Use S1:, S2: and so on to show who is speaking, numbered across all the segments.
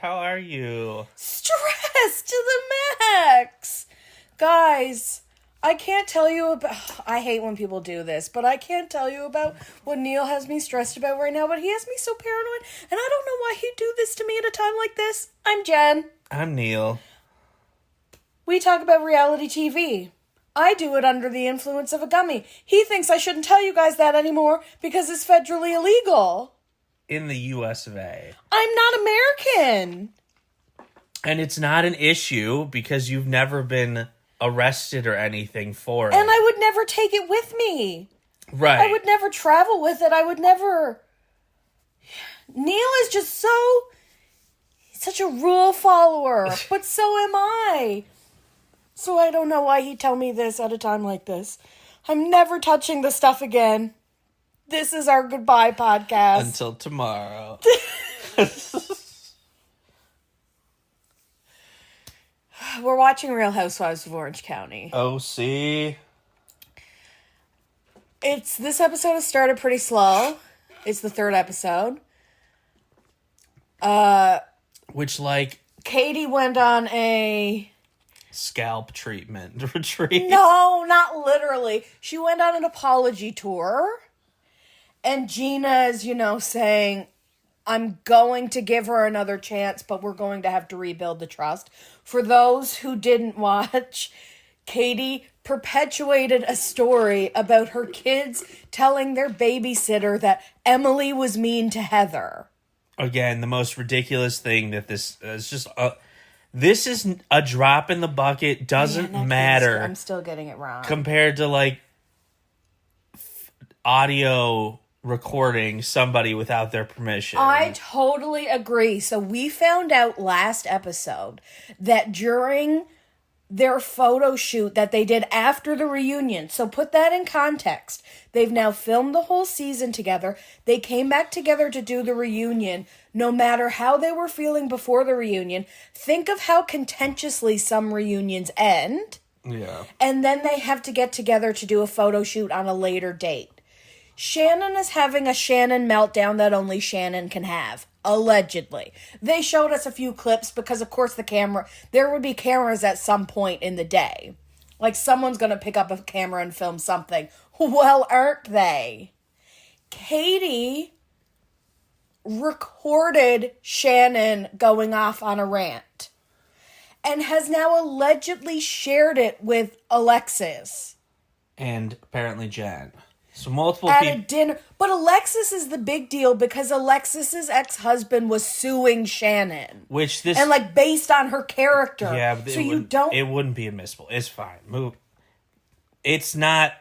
S1: how are you?
S2: Stressed to the max. Guys, I can't tell you about... I hate when people do this, but I can't tell you about what Neal has me stressed about right now, but he has me so paranoid, and I don't know why he'd do this to me at a time like this. I'm Jen.
S1: I'm Neal.
S2: We talk about reality TV. I do it under the influence of a gummy. He thinks I shouldn't tell you guys that anymore because it's federally illegal.
S1: In the US of A.
S2: I'm not American.
S1: And it's not an issue because you've never been arrested or anything for it.
S2: And I would never take it with me.
S1: Right.
S2: I would never travel with it. I would never... Neal is just he's such a rule follower, but so am I. So I don't know why he'd tell me this at a time like this. I'm never touching the stuff again. This is our goodbye podcast.
S1: Until tomorrow.
S2: We're watching Real Housewives of Orange County.
S1: OC.
S2: This episode has started pretty slow. It's the third episode.
S1: Which, like...
S2: Katie went on a...
S1: scalp treatment retreat.
S2: No, not literally. She went on an apology tour. And Gina is, saying, I'm going to give her another chance, but we're going to have to rebuild the trust. For those who didn't watch, Katie perpetuated a story about her kids telling their babysitter that Emily was mean to Heather.
S1: Again, the most ridiculous thing that this is just... this is a drop in the bucket. Doesn't matter.
S2: I'm still getting it wrong.
S1: Compared to, audio recording somebody without their permission.
S2: I totally agree. So we found out last episode that during their photo shoot that they did after the reunion, so put that in context. They've now filmed the whole season together. They came back together to do the reunion. No matter how they were feeling before the reunion, think of how contentiously some reunions end.
S1: Yeah.
S2: And then they have to get together to do a photo shoot on a later date. Shannon is having a Shannon meltdown that only Shannon can have. Allegedly. They showed us a few clips because, of course, there would be cameras at some point in the day. Like, someone's going to pick up a camera and film something. Well, aren't they? Katie recorded Shannon going off on a rant and has now allegedly shared it with Alexis.
S1: And apparently Jen. So multiple
S2: at
S1: people...
S2: a dinner. But Alexis is the big deal because Alexis's ex-husband was suing Shannon.
S1: And,
S2: based on her character.
S1: Yeah, but
S2: so
S1: it wouldn't be admissible. It's fine. Move. It's not...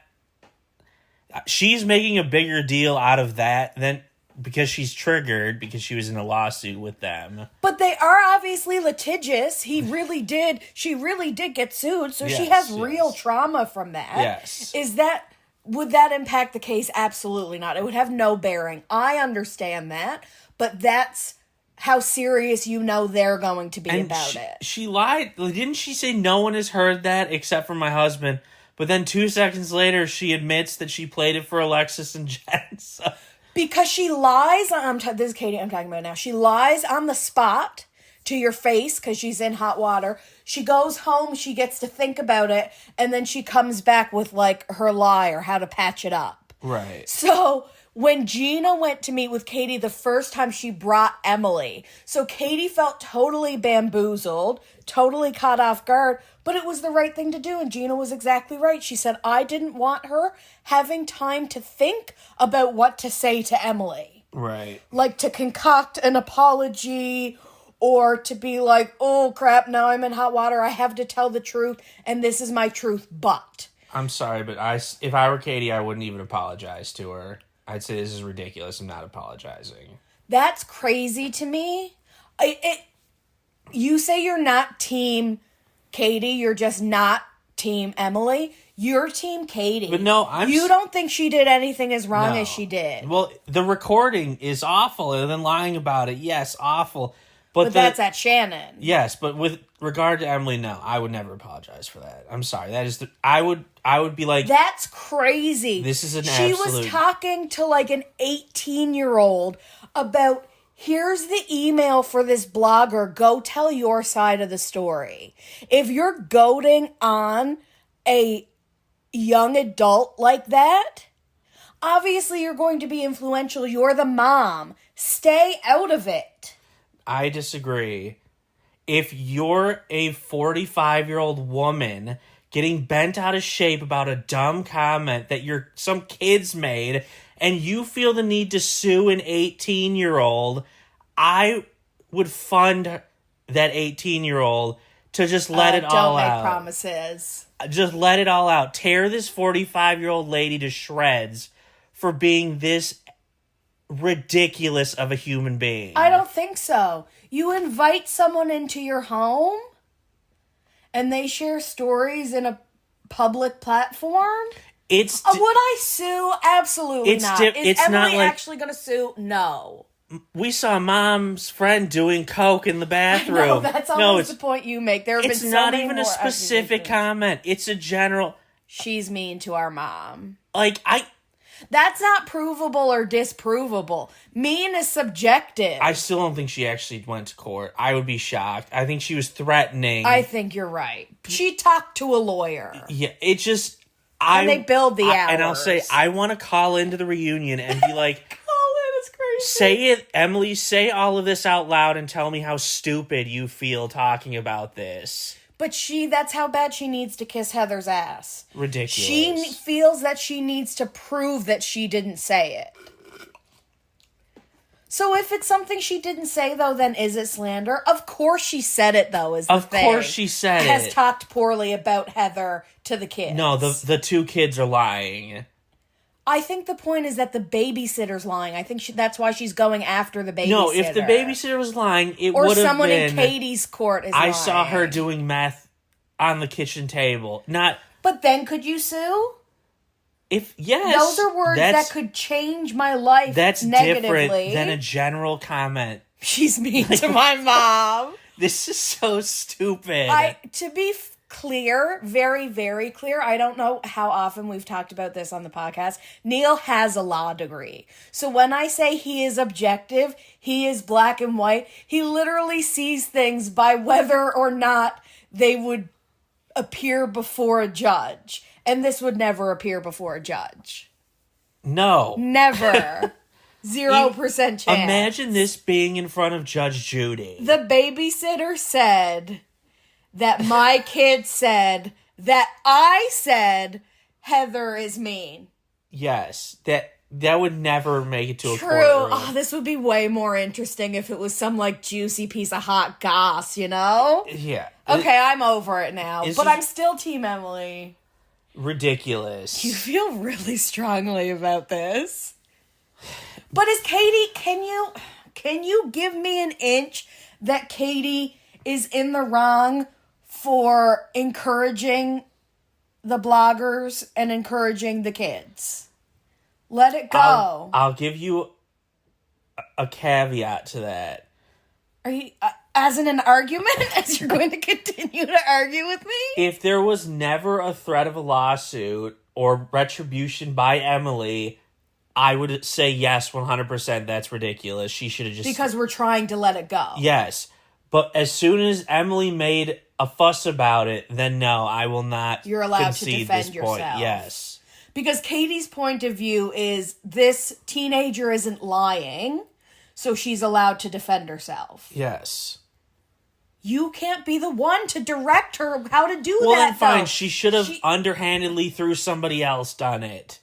S1: She's making a bigger deal out of that than... Because she's triggered because she was in a lawsuit with them.
S2: But they are obviously litigious. She really did get sued. So she has real trauma from that.
S1: Yes.
S2: Would that impact the case? Absolutely not. It would have no bearing. I understand that, but that's how serious they're going to be about it.
S1: She lied. Didn't she say no one has heard that except for my husband? But then 2 seconds later, she admits that she played it for Alexis and Jansen.
S2: Because she lies, this is Katie I'm talking about now. She lies on the spot to your face because she's in hot water. She goes home, she gets to think about it, and then she comes back with, her lie or how to patch it up.
S1: Right.
S2: So, when Gina went to meet with Katie the first time, she brought Emily. So, Katie felt totally bamboozled, totally caught off guard, but it was the right thing to do, and Gina was exactly right. She said, I didn't want her having time to think about what to say to Emily.
S1: Right.
S2: To concoct an apology or to be like, oh crap, now I'm in hot water, I have to tell the truth, and this is my truth, but...
S1: I'm sorry, but if I were Katie, I wouldn't even apologize to her. I'd say this is ridiculous, I'm not apologizing.
S2: That's crazy to me. You say you're not team Katie, you're just not team Emily. You're team Katie.
S1: But no,
S2: You don't think she did anything as wrong as she did.
S1: Well, the recording is awful, and then lying about it, yes, awful.
S2: But that's at Shannon.
S1: Yes, but with regard to Emily, no, I would never apologize for that. I'm sorry. That is I would be like,
S2: that's crazy.
S1: This is an
S2: She
S1: absolute...
S2: was talking to an 18-year-old about Here's the email for this blogger. Go tell your side of the story. If you're goading on a young adult like that, obviously you're going to be influential. You're the mom. Stay out of it.
S1: I disagree. If you're a 45-year-old woman getting bent out of shape about a dumb comment that some kids made, and you feel the need to sue an 18-year-old, I would fund that 18-year-old to just let it all out.
S2: Don't make promises.
S1: Just let it all out. Tear this 45-year-old lady to shreds for being this ridiculous of a human being.
S2: I don't think so. You invite someone into your home and they share stories in a public platform? Would I sue? Absolutely not. Is Emily actually going to sue? No.
S1: We saw mom's friend doing coke in the bathroom.
S2: No, that's always the point you make. There have been so many more.
S1: It's not even a specific comment. It's a general.
S2: She's mean to our mom.
S1: That's
S2: not provable or disprovable. Mean is subjective.
S1: I still don't think she actually went to court. I would be shocked. I think she was threatening.
S2: I think you're right. She talked to a lawyer.
S1: Yeah, it just...
S2: And they billed the hours.
S1: And I'll say, I want to call into the reunion and be like...
S2: Call in, it's crazy.
S1: Say it, Emily, say all of this out loud and tell me how stupid you feel talking about this.
S2: But that's how bad she needs to kiss Heather's ass.
S1: Ridiculous.
S2: She feels that she needs to prove that she didn't say it. So if it's something she didn't say, though, then is it slander? Of course she said it, though, is the thing.
S1: Of course she said it.
S2: Has talked poorly about Heather to the kids.
S1: No, the two kids are lying.
S2: I think the point is that the babysitter's lying. I think that's why she's going after the babysitter.
S1: No, if the babysitter was lying, it would have been... Or someone
S2: in Katie's court is lying.
S1: I saw her doing meth on the kitchen table.
S2: But then could you sue?
S1: Yes.
S2: Those are words that could change my life
S1: that's
S2: negatively.
S1: Different than a general comment.
S2: She's mean to my mom.
S1: This is so stupid.
S2: To be clear, very, very clear, I don't know how often we've talked about this on the podcast. Neal has a law degree. So when I say he is objective, he is black and white, he literally sees things by whether or not they would appear before a judge. And this would never appear before a judge.
S1: No.
S2: Never. 0% chance.
S1: Imagine this being in front of Judge Judy.
S2: The babysitter said that my kid said that I said Heather is mean.
S1: Yes. That would never make it to a courtroom.
S2: True. Oh, this would be way more interesting if it was some, juicy piece of hot goss, you know?
S1: Yeah.
S2: Okay, I'm over it now. But I'm still Team Emily.
S1: Ridiculous.
S2: You feel really strongly about this. But is Katie, can you give me an inch that Katie is in the wrong for encouraging the bloggers and encouraging the kids? Let it go.
S1: I'll give you a caveat to that.
S2: Are you... as in an argument? As you're going to continue to argue with me?
S1: If there was never a threat of a lawsuit or retribution by Emily, I would say yes, 100%. That's ridiculous. She should have just...
S2: Because we're trying to let it go.
S1: Yes. But as soon as Emily made a fuss about it, then no, I will not
S2: You're allowed
S1: concede
S2: to defend
S1: this
S2: yourself.
S1: point. Yes.
S2: Because Katie's point of view is this teenager isn't lying, so she's allowed to defend herself.
S1: Yes.
S2: You can't be the one to direct her how to do
S1: well,
S2: that,
S1: then fine.
S2: though.
S1: She should have underhandedly through somebody else done it.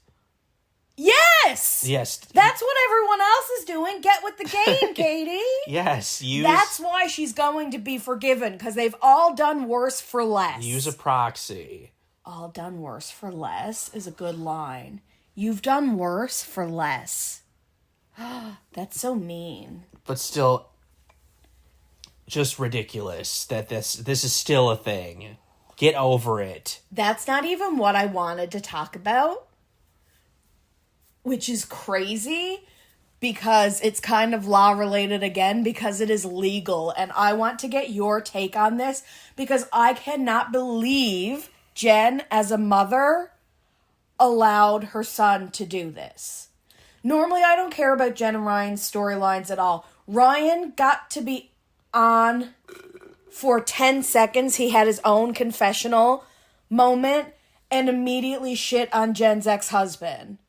S2: Yes!
S1: Yes.
S2: That's what everyone else is doing. Get with the game, Katie.
S1: Yes.
S2: That's why she's going to be forgiven, because they've all done worse for less.
S1: Use a proxy.
S2: All done worse for less is a good line. You've done worse for less. That's so mean.
S1: But still... just ridiculous that this is still a thing. Get over it.
S2: That's not even what I wanted to talk about, which is crazy because it's kind of law related again because it is legal, and I want to get your take on this because I cannot believe Jen as a mother allowed her son to do this. Normally, I don't care about Jen and Ryan's storylines at all. Ryan got to be on for 10 seconds. He had his own confessional moment and immediately shit on Jen's ex-husband,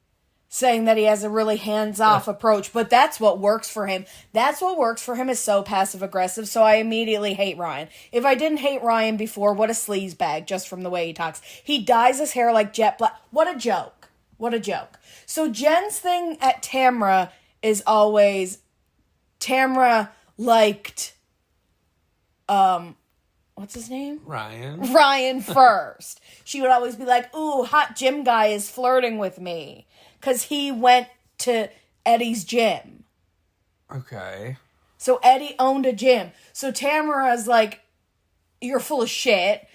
S2: saying that he has a really hands-off approach. But that's what works for him. That's what works for him is so passive-aggressive, so I immediately hate Ryan. If I didn't hate Ryan before, what a sleazebag, just from the way he talks. He dyes his hair like jet black. What a joke. What a joke. So Jen's thing at Tamra is always, Tamra liked, what's his name? Ryan first. She would always be like, ooh, hot gym guy is flirting with me. Because he went to Eddie's gym.
S1: Okay.
S2: So Eddie owned a gym. So Tamara's like, you're full of shit.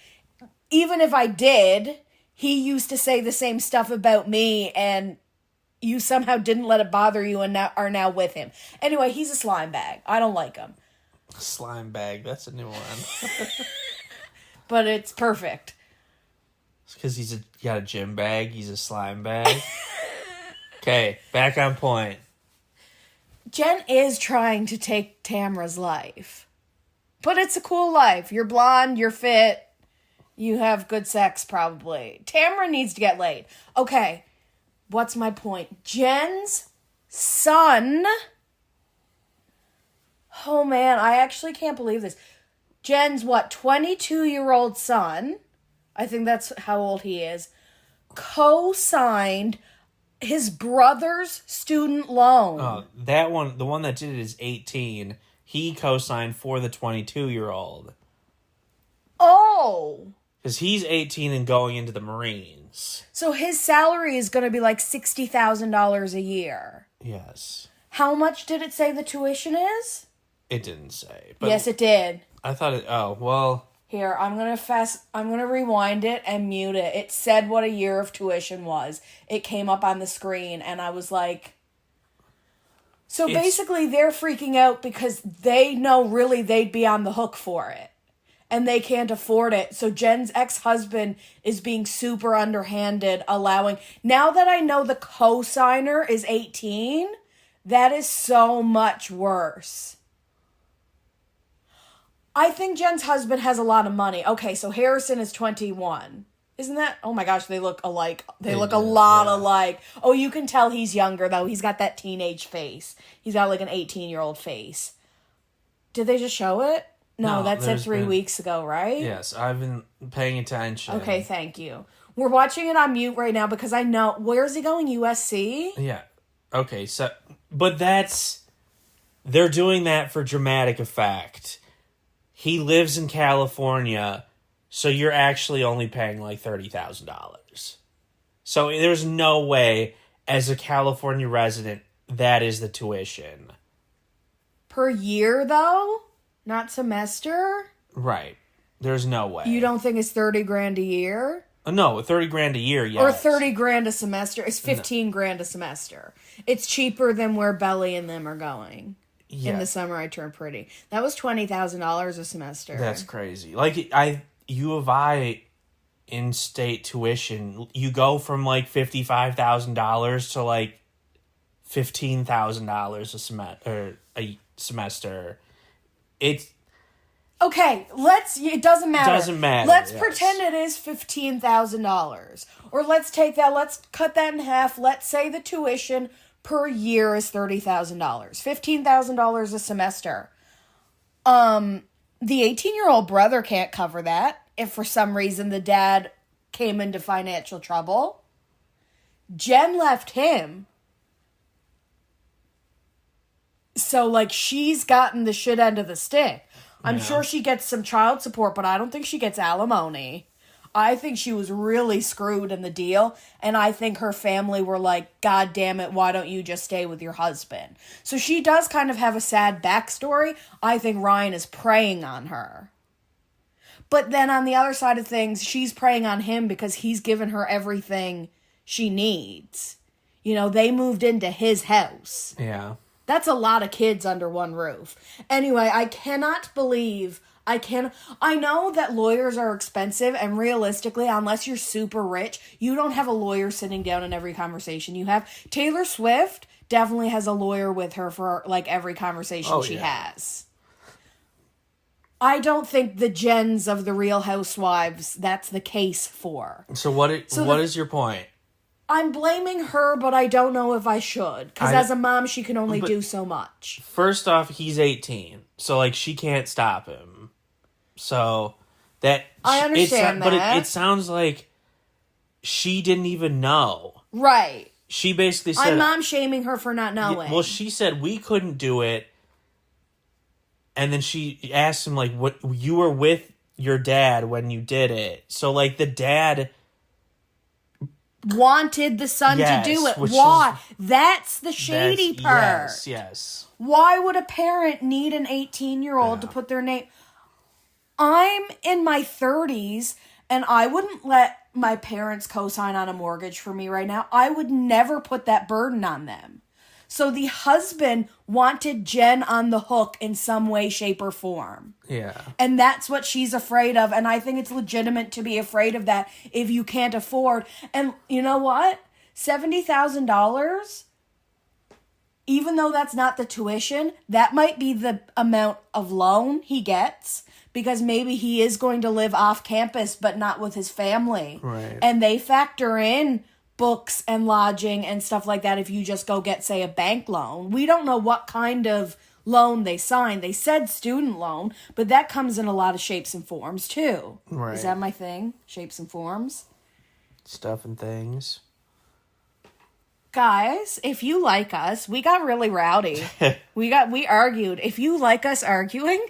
S2: Even if I did, he used to say the same stuff about me, and you somehow didn't let it bother you and are now with him. Anyway, he's a slime bag. I don't like him.
S1: Slime bag, that's a new one.
S2: But it's perfect.
S1: It's because he's got a gym bag, he's a slime bag. Okay, back on point.
S2: Jen is trying to take Tamra's life. But it's a cool life. You're blonde, you're fit, you have good sex, probably. Tamra needs to get laid. Okay, what's my point? Jen's son... Oh, man, I actually can't believe this. Jen's, 22-year-old son, I think that's how old he is, co-signed his brother's student loan.
S1: Oh, that one, the one that did it is 18. He co-signed for the 22-year-old.
S2: Oh!
S1: Because he's 18 and going into the Marines.
S2: So his salary is going to be like $60,000 a year.
S1: Yes.
S2: How much did it say the tuition is?
S1: It didn't say. But
S2: yes, it did.
S1: I thought it... Oh, well...
S2: Here, I'm gonna rewind it and mute it. It said what a year of tuition was. It came up on the screen, and I was like... So basically, they're freaking out because they know really they'd be on the hook for it. And they can't afford it. So Jen's ex-husband is being super underhanded, allowing... Now that I know the co-signer is 18, that is so much worse. I think Jen's husband has a lot of money. Okay, so Harrison is 21. Isn't that? Oh my gosh, they look alike. They look a lot alike. Oh, you can tell he's younger, though. He's got that teenage face. He's got like an 18-year-old face. Did they just show it? No, that said 3 weeks ago, right?
S1: Yes, I've been paying attention.
S2: Okay, thank you. We're watching it on mute right now because I know... Where is he going? USC?
S1: Yeah. Okay, so... But that's... They're doing that for dramatic effect. He lives in California, so you're actually only paying like $30,000. So there's no way, as a California resident, that is the tuition.
S2: Per year, though? Not semester?
S1: Right. There's no way.
S2: You don't think it's $30,000 a year?
S1: No, $30,000 a year, yes.
S2: Or $30,000 a semester. It's $15,000 a semester. It's cheaper than where Belly and them are going. Yeah. In the summer, I turned pretty. That was $20,000 a semester.
S1: That's crazy. Like, U of I in-state tuition, you go from like $55,000 to like $15,000 a semester. It's
S2: okay. It doesn't matter.
S1: Doesn't matter.
S2: Let's pretend it is $15,000, or let's take that. Let's cut that in half. Let's say the tuition per year is $30,000, $15,000 a semester. The 18-year-old brother can't cover that if for some reason the dad came into financial trouble. Jen left him. So, like, she's gotten the shit end of the stick. I'm sure she gets some child support, but I don't think she gets alimony. I think she was really screwed in the deal, and I think her family were like, God damn it, why don't you just stay with your husband? So she does kind of have a sad backstory. I think Ryan is preying on her. But then on the other side of things, she's preying on him because he's given her everything she needs. You know, they moved into his house.
S1: Yeah.
S2: That's a lot of kids under one roof. Anyway, I cannot believe... I know that lawyers are expensive, and realistically, unless you're super rich, you don't have a lawyer sitting down in every conversation you have. Taylor Swift definitely has a lawyer with her for, like, every conversation she has. I don't think the gens of the Real Housewives, that's the case for.
S1: So what is your point?
S2: I'm blaming her, but I don't know if I should. Because as a mom, she can only do so much.
S1: First off, he's 18. So, like, she can't stop him. So, that...
S2: I understand that.
S1: But it sounds like she didn't even know.
S2: Right.
S1: She basically said...
S2: I'm mom-shaming her for not knowing.
S1: Well, she said we couldn't do it. And then she asked him, like, what... You were with your dad when you did it. So, like, the dad...
S2: wanted the son to do it. Why? That's the shady part.
S1: Yes.
S2: Why would a parent need an 18-year-old to put their name... I'm in my 30s, and I wouldn't let my parents co-sign on a mortgage for me right now. I would never put that burden on them. So the husband wanted Jen on the hook in some way, shape, or form.
S1: Yeah.
S2: And that's what she's afraid of. And I think it's legitimate to be afraid of that if you can't afford. And you know what? $70,000, even though that's not the tuition, that might be the amount of loan he gets. Because maybe he is going to live off campus, but not with his family.
S1: Right.
S2: And they factor in books and lodging and stuff like that if you just go get, say, a bank loan. We don't know what kind of loan they signed. They said student loan, but that comes in a lot of shapes and forms, too.
S1: Right.
S2: Is that my thing? Shapes and forms?
S1: Stuff and things.
S2: Guys, if you like us, we got really rowdy. We argued. If you like us arguing,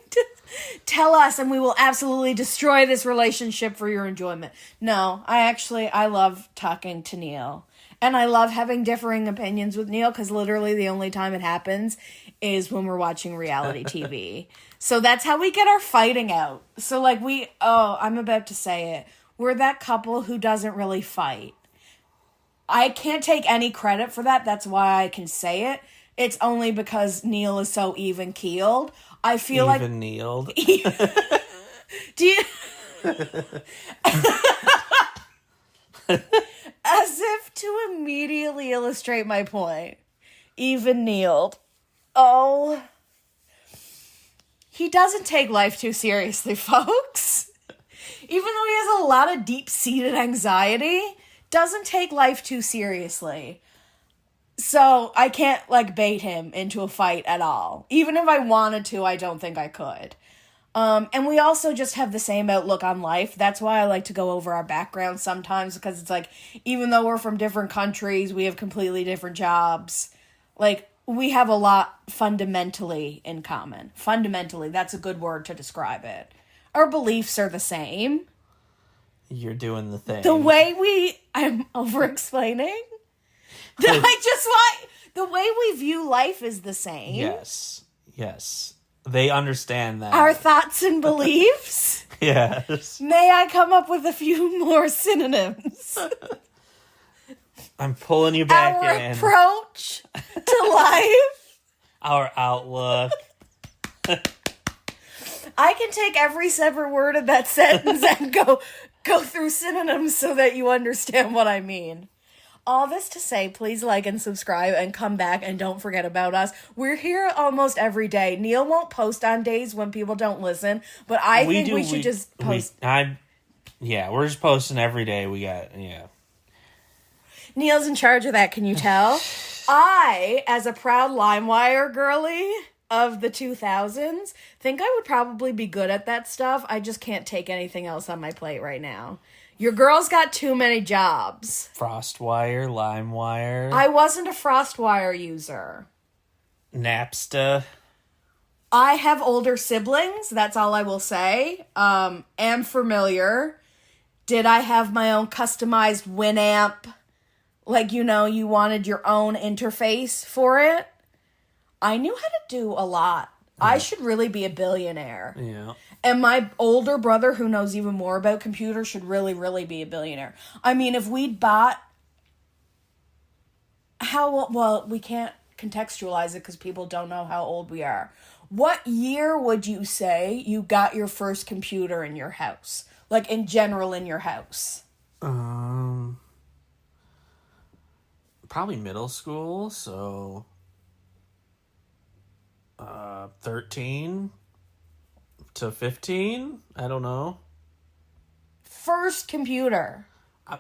S2: tell us and we will absolutely destroy this relationship for your enjoyment. No, I love talking to Neal. And I love having differing opinions with Neal because literally the only time it happens is when we're watching reality TV. So that's how we get our fighting out. So like I'm about to say it. We're that couple who doesn't really fight. I can't take any credit for that. That's why I can say it. It's only because Neal is so even-keeled. I feel like...
S1: Even-keeled?
S2: Do you... As if to immediately illustrate my point. Even-keeled. Oh. He doesn't take life too seriously, folks. Even though he has a lot of deep-seated anxiety... doesn't take life too seriously. So I can't bait him into a fight at all. Even if I wanted to, I don't think I could. And we also just have the same outlook on life. That's why I like to go over our backgrounds sometimes, because it's like, even though we're from different countries, we have completely different jobs. Like, we have a lot fundamentally in common. Fundamentally, that's a good word to describe it. Our beliefs are the same.
S1: You're doing the thing.
S2: I'm over-explaining. The way we view life is the same.
S1: Yes. They understand that.
S2: Our thoughts and beliefs.
S1: Yes.
S2: May I come up with a few more synonyms?
S1: I'm pulling you back in.
S2: Our approach to life.
S1: Our outlook.
S2: I can take every separate word of that sentence and go through synonyms so that you understand what I mean. All this to say, please like and subscribe and come back and don't forget about us. We're here almost every day. Neal won't post on days when people don't listen, but I think we should just post.
S1: We're just posting every day.
S2: Neal's in charge of that, can you tell? I, as a proud LimeWire girly of the 2000s, think I would probably be good at that stuff. I just can't take anything else on my plate right now. Your girl's got too many jobs.
S1: Frostwire, LimeWire.
S2: I wasn't a Frostwire user.
S1: Napster.
S2: I have older siblings, that's all I will say. Am familiar. Did I have my own customized Winamp? Like, you wanted your own interface for it? I knew how to do a lot. Yeah. I should really be a billionaire. Yeah. And my older brother, who knows even more about computers, should really, really be a billionaire. I mean, if we'd bought... we can't contextualize it because people don't know how old we are. What year would you say you got your first computer in your house? Like, in general, in your house?
S1: Probably middle school, so... 13 to 15. I don't know.
S2: First computer.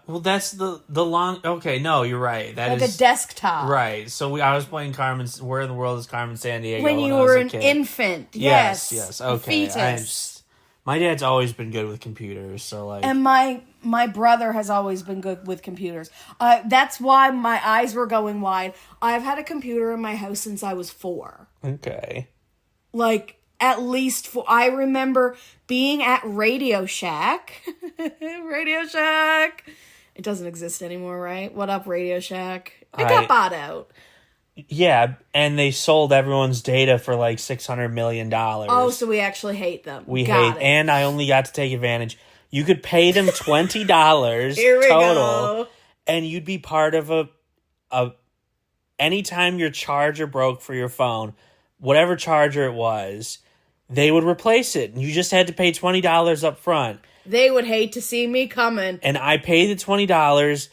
S1: Well, that's the long. Okay, no, you're right. That
S2: like
S1: is
S2: a desktop.
S1: right. So I was playing Carmen. Where in the world is Carmen Sandiego?
S2: When you were an infant. Yes.
S1: Okay.
S2: Fetus.
S1: My dad's always been good with computers, so like.
S2: And my brother has always been good with computers. That's why my eyes were going wide. I've had a computer in my house since I was 4.
S1: Okay.
S2: Like, at least 4. I remember being at Radio Shack. Radio Shack. It doesn't exist anymore, right? What up, Radio Shack? It got bought out.
S1: Yeah, and they sold everyone's data for like $600 million.
S2: Oh, so we actually hate them.
S1: And I only got to take advantage. You could pay them $20
S2: Here we
S1: total,
S2: go.
S1: and you'd be part of a. Anytime your charger broke for your phone, whatever charger it was, they would replace it, and you just had to pay $20 up front.
S2: They would hate to see me coming.
S1: And I paid the $20.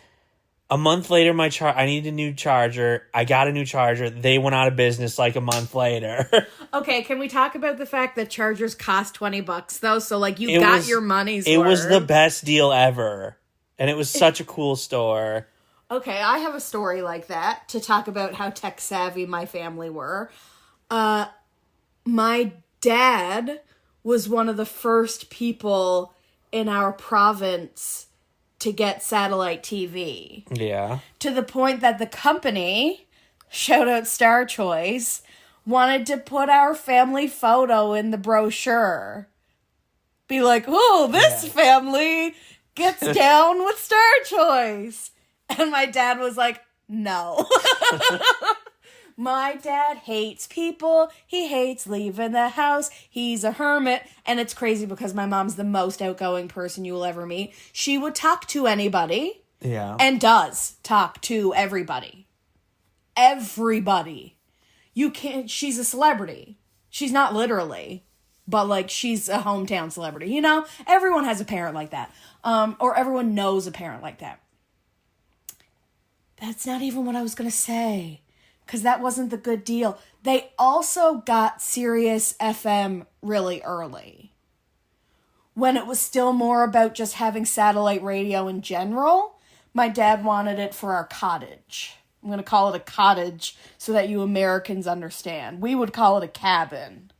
S1: A month later, I needed a new charger. I got a new charger. They went out of business like a month later.
S2: Okay, can we talk about the fact that chargers cost $20 though? So like you got your money's worth.
S1: It was the best deal ever. And it was such a cool store.
S2: Okay, I have a story like that to talk about how tech savvy my family were. My dad was one of the first people in our province to get satellite TV.
S1: Yeah.
S2: To the point that the company, shout out Star Choice, wanted to put our family photo in the brochure. Be like, oh, this family gets down with Star Choice. And my dad was like, no. My dad hates people. He hates leaving the house. He's a hermit. And it's crazy because my mom's the most outgoing person you will ever meet. She would talk to anybody.
S1: Yeah.
S2: And does talk to everybody. Everybody. You can't, she's a celebrity. She's not literally, but like she's a hometown celebrity. You know, everyone has a parent like that. Or everyone knows a parent like that. That's not even what I was going to say. Because that wasn't the good deal. They also got Sirius FM really early. When it was still more about just having satellite radio in general, my dad wanted it for our cottage. I'm going to call it a cottage so that you Americans understand. We would call it a cabin.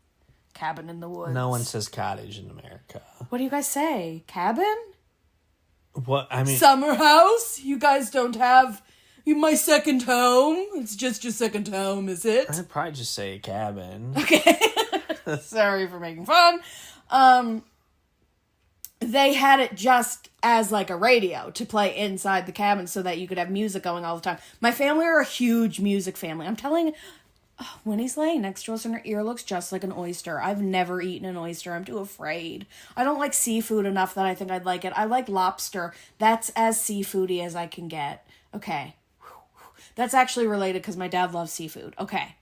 S2: Cabin in the woods.
S1: No one says cottage in America.
S2: What do you guys say? Cabin?
S1: What? I mean...
S2: Summer house? You guys don't have... My second home? It's just your second home, is it?
S1: I'd probably just say a cabin.
S2: Okay. Sorry for making fun. They had it just as like a radio to play inside the cabin so that you could have music going all the time. My family are a huge music family. I'm telling Winnie's laying next to us and her ear looks just like an oyster. I've never eaten an oyster. I'm too afraid. I don't like seafood enough that I think I'd like it. I like lobster. That's as seafoody as I can get. Okay. That's actually related because my dad loves seafood. Okay.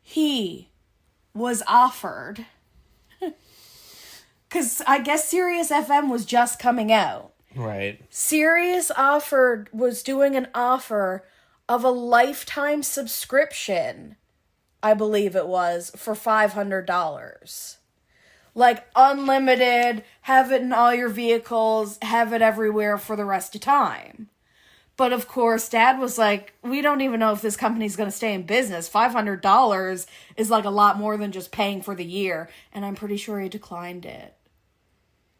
S2: He was offered, because I guess Sirius FM was just coming out.
S1: Right.
S2: Sirius was doing an offer of a lifetime subscription, I believe it was, for $500. Like unlimited, have it in all your vehicles, have it everywhere for the rest of time. But of course, Dad was like, we don't even know if this company's going to stay in business. $500 is like a lot more than just paying for the year. And I'm pretty sure he declined it.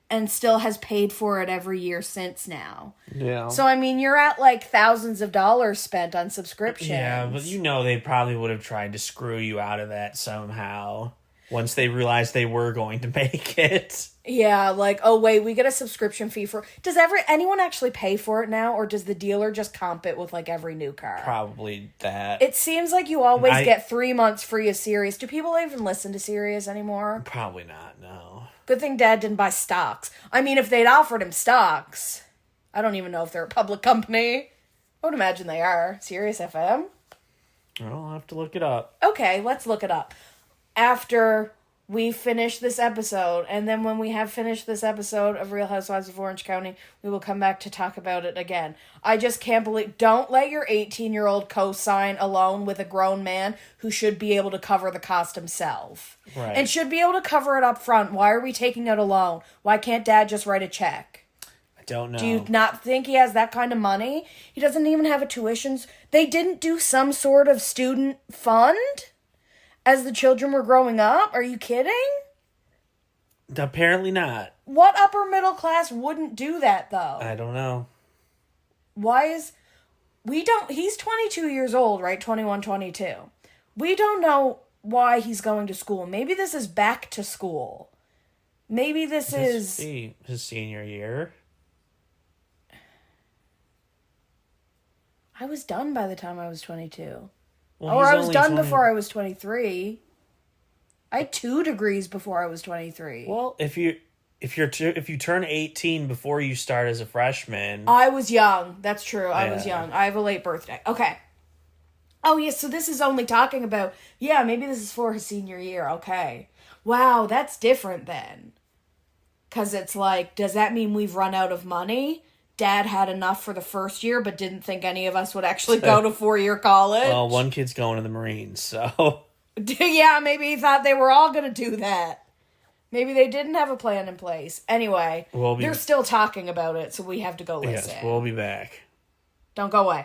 S2: And still has paid for it every year since now.
S1: Yeah.
S2: So, I mean, you're at like thousands of dollars spent on subscriptions.
S1: Yeah, but you know they probably would have tried to screw you out of that somehow. Once they realized they were going to make it.
S2: Yeah, like, oh wait, we get a subscription fee for... Does anyone actually pay for it now, or does the dealer just comp it with like every new car?
S1: Probably that.
S2: It seems like you always get 3 months free of Sirius. Do people even listen to Sirius anymore?
S1: Probably not, no.
S2: Good thing Dad didn't buy stocks. I mean, if they'd offered him stocks, I don't even know if they're a public company. I would imagine they are. Sirius FM?
S1: I'll have to look it up.
S2: Okay, let's look it up. After we finish this episode, and then when we have finished this episode of Real Housewives of Orange County, we will come back to talk about it again. I just can't believe... Don't let your 18-year-old co-sign alone with a grown man who should be able to cover the cost himself.
S1: Right.
S2: And should be able to cover it up front. Why are we taking out a loan? Why can't Dad just write a check?
S1: I don't know.
S2: Do you not think he has that kind of money? He doesn't even have a tuition... They didn't do some sort of student fund as the children were growing up? Are you kidding?
S1: Apparently not.
S2: What upper middle class wouldn't do that, though?
S1: I don't know.
S2: Why is... He's 22 years old, right? 21, 22. We don't know why he's going to school. Maybe this is back to school. Maybe this is...
S1: his senior year.
S2: I was done by the time I was 22.
S1: Well,
S2: or I was done before I was 23. I had 2 degrees before I was 23.
S1: Well, if you turn 18 before you start as a freshman...
S2: I was young. That's true. I was young. I have a late birthday. Okay. Oh, yes. So this is only talking about... Yeah, maybe this is for his senior year. Okay. Wow, that's different then. Because it's like, does that mean we've run out of money? Dad had enough for the first year, but didn't think any of us would actually go to 4-year college.
S1: Well, one kid's going to the Marines, so...
S2: Yeah, maybe he thought they were all going to do that. Maybe they didn't have a plan in place. Anyway, they're still talking about it, so we have to go listen.
S1: Yes, we'll be back.
S2: Don't go away.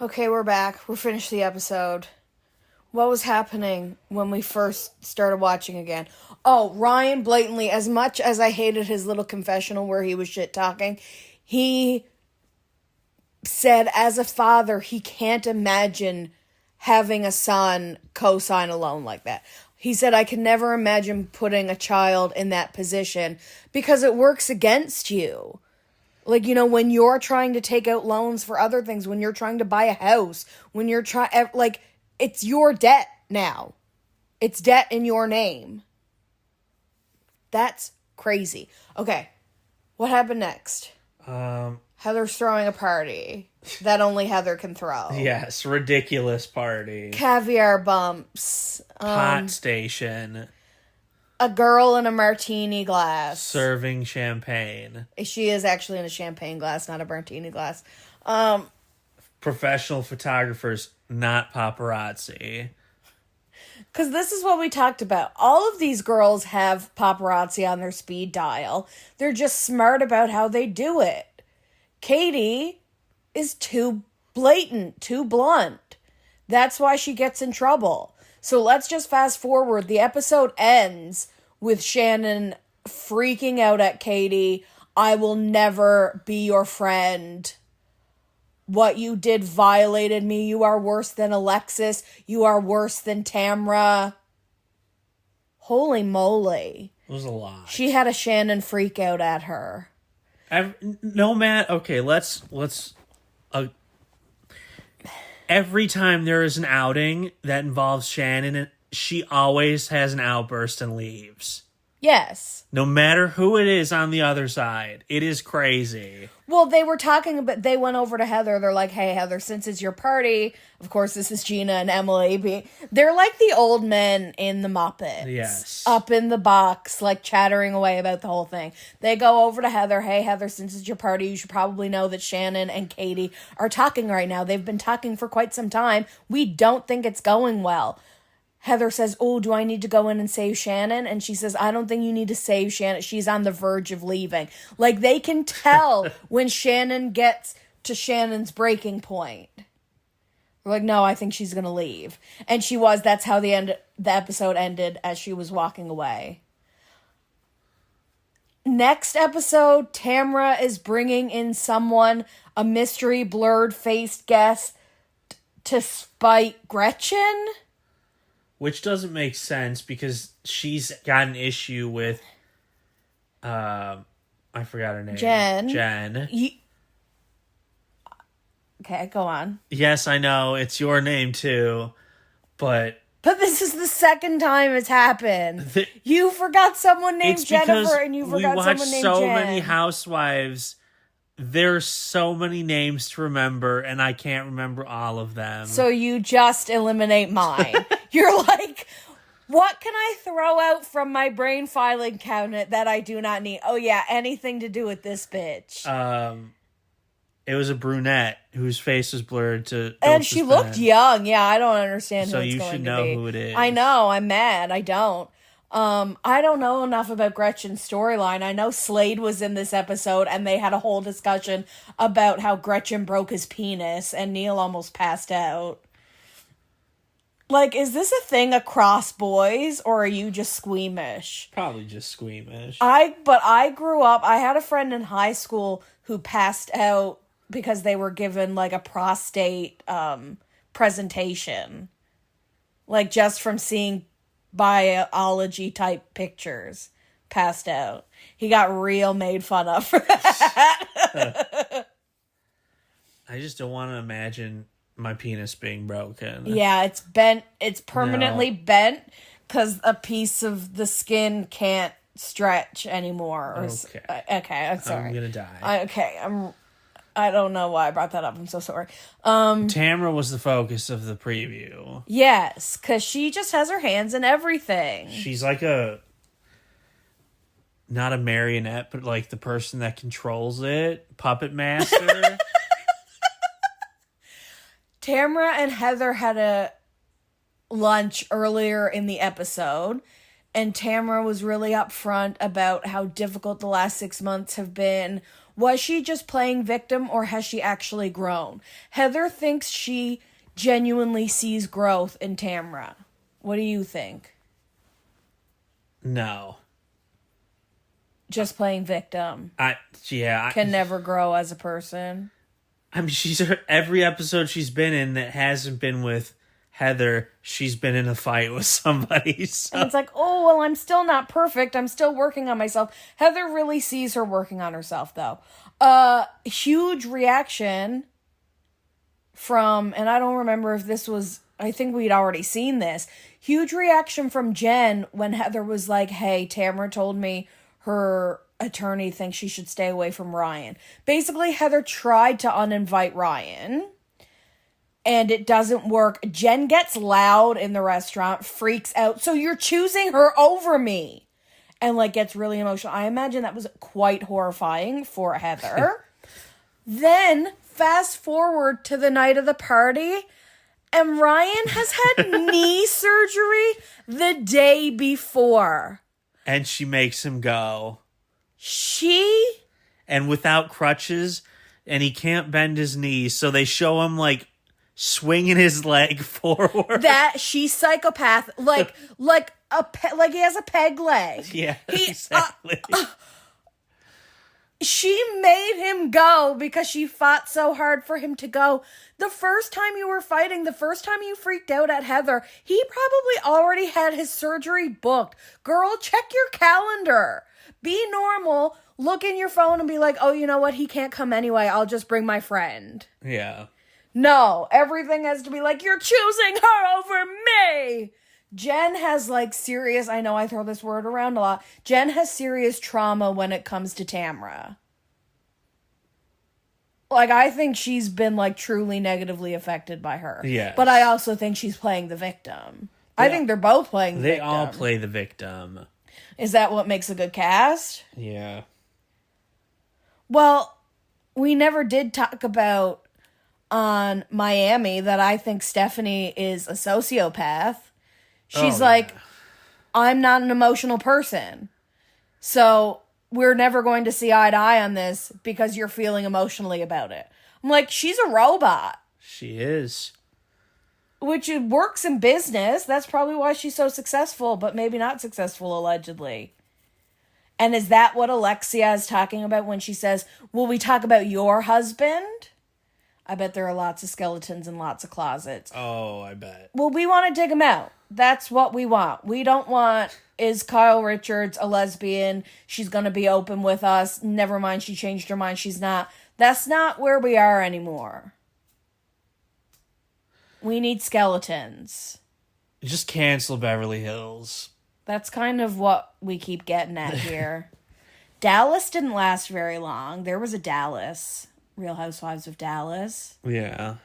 S2: Okay, we're back. We're finished the episode. What was happening when we first started watching again? Oh, Ryan blatantly, as much as I hated his little confessional where he was shit-talking, he said as a father he can't imagine having a son co-sign a loan like that. He said, I can never imagine putting a child in that position because it works against you. Like, you know, when you're trying to take out loans for other things, when you're trying to buy a house, when you're trying, like, it's your debt now. It's debt in your name. That's crazy. Okay, what happened next? Heather's throwing a party that only Heather can throw.
S1: Yes, ridiculous party.
S2: Caviar bumps.
S1: Pot station.
S2: A girl in a martini glass.
S1: Serving champagne.
S2: She is actually in a champagne glass, not a martini glass.
S1: Professional photographers, not paparazzi.
S2: Because this is what we talked about. All of these girls have paparazzi on their speed dial. They're just smart about how they do it. Katie is too blatant, too blunt. That's why she gets in trouble. So let's just fast forward. The episode ends with Shannon freaking out at Katie. I will never be your friend. What you did violated me. You are worse than Alexis. You are worse than Tamra. Holy moly.
S1: It was a lot.
S2: She had a Shannon freak out at her.
S1: Okay, let's every time there is an outing that involves Shannon, she always has an outburst and leaves.
S2: Yes.
S1: No matter who it is on the other side. It is crazy.
S2: Well, they were talking about, they went over to Heather. They're like, hey, Heather, since it's your party, of course, this is Gina and Emily. They're like the old men in the Muppets.
S1: Yes.
S2: Up in the box, like chattering away about the whole thing. They go over to Heather. Hey, Heather, since it's your party, you should probably know that Shannon and Katie are talking right now. They've been talking for quite some time. We don't think it's going well. Heather says, oh, do I need to go in and save Shannon? And she says, I don't think you need to save Shannon. She's on the verge of leaving. Like, they can tell when Shannon gets to Shannon's breaking point. We're like, no, I think she's going to leave. And she was. That's how the episode ended, as she was walking away. Next episode, Tamra is bringing in someone, a mystery blurred-faced guest, to spite Gretchen.
S1: Which doesn't make sense because she's got an issue with, I forgot her name. Jen.
S2: Okay, go on.
S1: Yes, I know. It's your name too. But
S2: this is the second time it's happened. You forgot someone named Jennifer and you forgot someone named Jen. We watch so many
S1: Housewives. There's so many names to remember, and I can't remember all of them.
S2: So you just eliminate mine. You're like, What can I throw out from my brain filing cabinet that I do not need? Oh, yeah, anything to do with this bitch.
S1: It was a brunette whose face was blurred to
S2: and she looked young. Yeah, I don't understand who it's going to be. So you should know
S1: who it is.
S2: I know. I'm mad. I don't. I don't know enough about Gretchen's storyline. I know Slade was in this episode, and they had a whole discussion about how Gretchen broke his penis, and Neal almost passed out. Like, is this a thing across boys, or are you just squeamish?
S1: Probably just squeamish.
S2: But I grew up, I had a friend in high school who passed out because they were given, like, a prostate, presentation. Like, just from seeing biology-type pictures. Passed out. He got real made fun of for that.
S1: I just don't want to imagine my penis being broken.
S2: Yeah, it's bent. It's permanently bent because a piece of the skin can't stretch anymore. Okay, I'm sorry.
S1: I'm gonna die.
S2: I don't know why I brought that up. I'm so sorry.
S1: Tamra was the focus of the preview.
S2: Yes, because she just has her hands in everything.
S1: She's like not a marionette, but like the person that controls it. Puppet master.
S2: Tamra and Heather had a lunch earlier in the episode, and Tamra was really upfront about how difficult the last 6 months have been. Was she just playing victim, or has she actually grown? Heather thinks she genuinely sees growth in Tamra. What do you think?
S1: No.
S2: Just playing victim.
S1: Can
S2: never grow as a person.
S1: I mean, every episode she's been in that hasn't been with Heather, she's been in a fight with somebody. So.
S2: And it's like, oh, well, I'm still not perfect. I'm still working on myself. Heather really sees her working on herself, though. Huge reaction from, and I don't remember if this was, I think we'd already seen this. Huge reaction from Jen when Heather was like, hey, Tamra told me her attorney thinks she should stay away from Ryan. Basically, Heather tried to uninvite Ryan, and it doesn't work. Jen gets loud in the restaurant, freaks out. So you're choosing her over me. And, like, gets really emotional. I imagine that was quite horrifying for Heather. Then, fast forward to the night of the party, and Ryan has had knee surgery the day before.
S1: And she makes him go. And without crutches, and he can't bend his knees, so they show him, like, swinging his leg forward.
S2: That she's psychopath, like he has a peg leg.
S1: Yeah, exactly.
S2: She made him go because she fought so hard for him to go. The first time you were fighting, the first time you freaked out at Heather, he probably already had his surgery booked. Girl, check your calendar. Be normal. Look in your phone and be like, oh, you know what? He can't come anyway. I'll just bring my friend.
S1: Yeah.
S2: No, everything has to be like, you're choosing her over me. Jen has, like, serious, I know I throw this word around a lot. Jen has serious trauma when it comes to Tamra. Like, I think she's been, like, truly negatively affected by her.
S1: Yeah.
S2: But I also think she's playing the victim. I think they're both playing the victim.
S1: They all play the victim.
S2: Is that what makes a good cast?
S1: Yeah.
S2: Well, we never did talk about on Miami that I think Stephanie is a sociopath. She's I'm not an emotional person. So we're never going to see eye to eye on this because you're feeling emotionally about it. I'm like, she's a robot.
S1: She is.
S2: Which works in business. That's probably why she's so successful, but maybe not successful, allegedly. And is that what Alexia is talking about when she says, will we talk about your husband? I bet there are lots of skeletons in lots of closets.
S1: Oh, I bet.
S2: Well, we want to dig them out. That's what we want. We don't want, is Kyle Richards a lesbian? She's going to be open with us. Never mind, she changed her mind. She's not. That's not where we are anymore. We need skeletons.
S1: Just cancel Beverly Hills.
S2: That's kind of what we keep getting at here. Dallas didn't last very long. There was a Dallas. Real Housewives of Dallas.
S1: Yeah.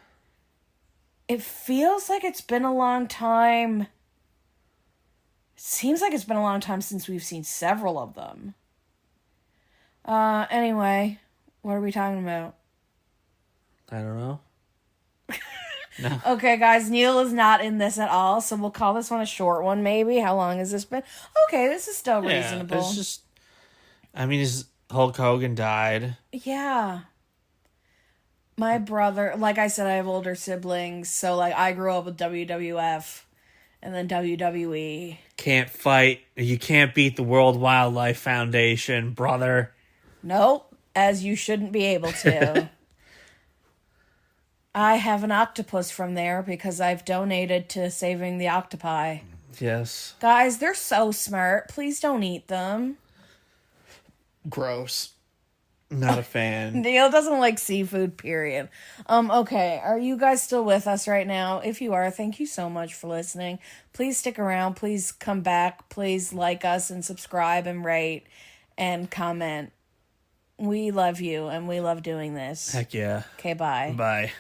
S2: It feels like it's been a long time Seems like it's been a long time since we've seen several of them. Anyway, what are we talking about?
S1: I don't know.
S2: No. Okay, guys, Neal is not in this at all, so we'll call this one a short one, maybe. How long has this been? Okay, this is still reasonable.
S1: It's just, I mean, Hulk Hogan died.
S2: Yeah. My brother, like I said, I have older siblings, so, like, I grew up with WWF and then WWE.
S1: Can't fight. You can't beat the World Wildlife Foundation, brother.
S2: Nope, as you shouldn't be able to. I have an octopus from there because I've donated to saving the octopi.
S1: Yes.
S2: Guys, they're so smart. Please don't eat them.
S1: Gross. Not a fan.
S2: Neal doesn't like seafood, period. Okay, are you guys still with us right now? If you are, thank you so much for listening. Please stick around. Please come back. Please like us and subscribe and rate and comment. We love you and we love doing this.
S1: Heck yeah.
S2: Okay, bye.
S1: Bye.